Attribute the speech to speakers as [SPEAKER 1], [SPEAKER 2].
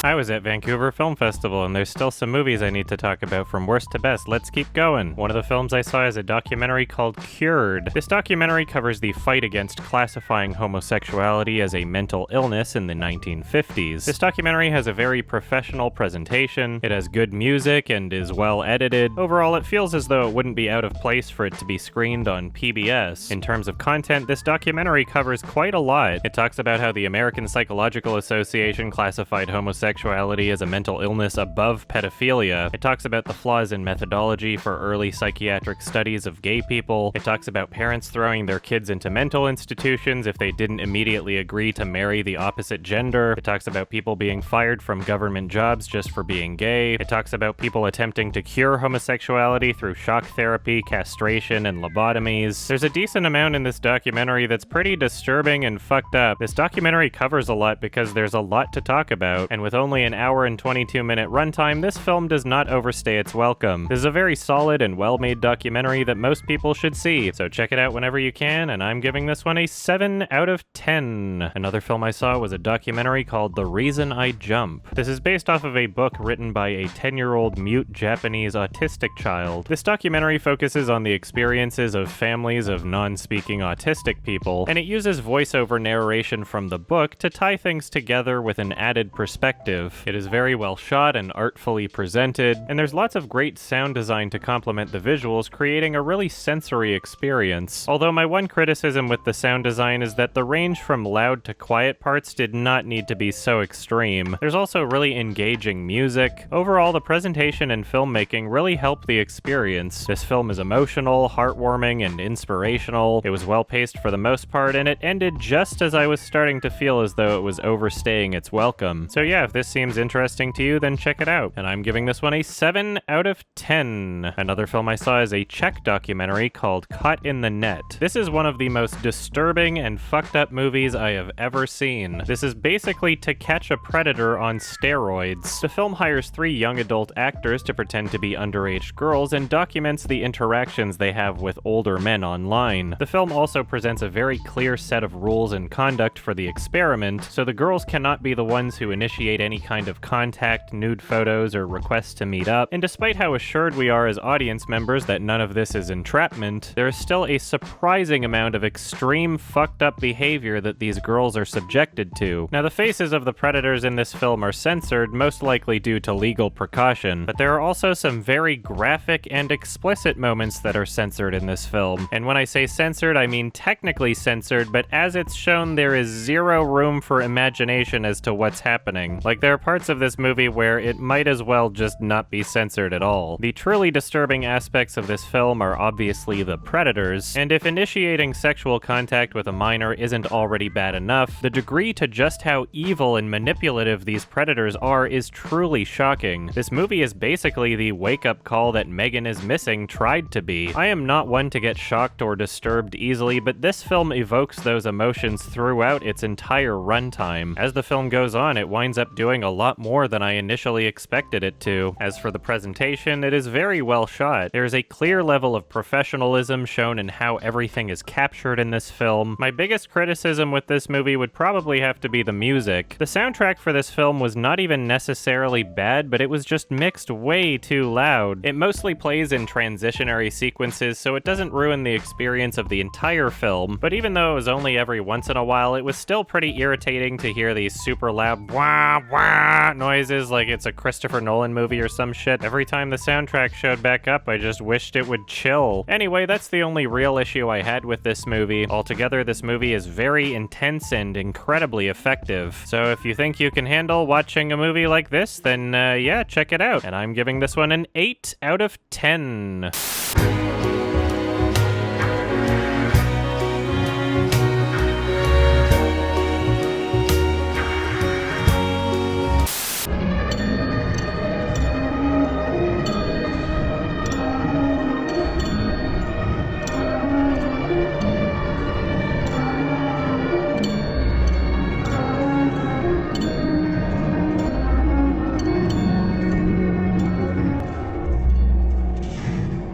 [SPEAKER 1] I was at Vancouver Film Festival, and there's still some movies I need to talk about from worst to best. Let's keep going. One of the films I saw is a documentary called Cured. This documentary covers the fight against classifying homosexuality as a mental illness in the 1950s. This documentary has a very professional presentation, it has good music, and is well edited. Overall, it feels as though it wouldn't be out of place for it to be screened on PBS. In terms of content, this documentary covers quite a lot. It talks about how the American Psychological Association classified homosexuality as a mental illness above pedophilia. It talks about the flaws in methodology for early psychiatric studies of gay people. It talks about parents throwing their kids into mental institutions if they didn't immediately agree to marry the opposite gender. It talks about people being fired from government jobs just for being gay. It talks about people attempting to cure homosexuality through shock therapy, castration, and lobotomies. There's a decent amount in this documentary that's pretty disturbing and fucked up. This documentary covers a lot because there's a lot to talk about, and with only an hour and 22-minute runtime, this film does not overstay its welcome. This is a very solid and well-made documentary that most people should see, so check it out whenever you can, and I'm giving this one a 7 out of 10. Another film I saw was a documentary called The Reason I Jump. This is based off of a book written by a 10-year-old mute Japanese autistic child. This documentary focuses on the experiences of families of non-speaking autistic people, and it uses voiceover narration from the book to tie things together with an added perspective. It is very well shot and artfully presented, and there's lots of great sound design to complement the visuals, creating a really sensory experience. Although my one criticism with the sound design is that the range from loud to quiet parts did not need to be so extreme. There's also really engaging music. Overall, the presentation and filmmaking really help the experience. This film is emotional, heartwarming, and inspirational. It was well paced for the most part, and it ended just as I was starting to feel as though it was overstaying its welcome. So yeah, if this seems interesting to you, then check it out. And I'm giving this one a 7 out of 10. Another film I saw is a Czech documentary called Caught in the Net. This is one of the most disturbing and fucked up movies I have ever seen. This is basically To Catch a Predator on steroids. The film hires 3 young adult actors to pretend to be underage girls and documents the interactions they have with older men online. The film also presents a very clear set of rules and conduct for the experiment, so the girls cannot be the ones who initiate any kind of contact, nude photos, or requests to meet up, and despite how assured we are as audience members that none of this is entrapment, there is still a surprising amount of extreme fucked up behavior that these girls are subjected to. Now, the faces of the predators in this film are censored, most likely due to legal precaution, but there are also some very graphic and explicit moments that are censored in this film. And when I say censored, I mean technically censored, but as it's shown, there is zero room for imagination as to what's happening. Like, there are parts of this movie where it might as well just not be censored at all. The truly disturbing aspects of this film are obviously the predators, and if initiating sexual contact with a minor isn't already bad enough, the degree to just how evil and manipulative these predators are is truly shocking. This movie is basically the wake-up call that Megan is Missing tried to be. I am not one to get shocked or disturbed easily, but this film evokes those emotions throughout its entire runtime. As the film goes on, it winds up doing a lot more than I initially expected it to. As for the presentation, it is very well shot. There is a clear level of professionalism shown in how everything is captured in this film. My biggest criticism with this movie would probably have to be the music. The soundtrack for this film was not even necessarily bad, but it was just mixed way too loud. It mostly plays in transitionary sequences, so it doesn't ruin the experience of the entire film, but even though it was only every once in a while, it was still pretty irritating to hear these super loud wah wah noises like it's a Christopher Nolan movie or some shit. Every time the soundtrack showed back up, I just wished it would chill. Anyway, that's the only real issue I had with this movie. Altogether, this movie is very intense and incredibly effective. So if you think you can handle watching a movie like this, then yeah, check it out. And I'm giving this one an 8 out of 10.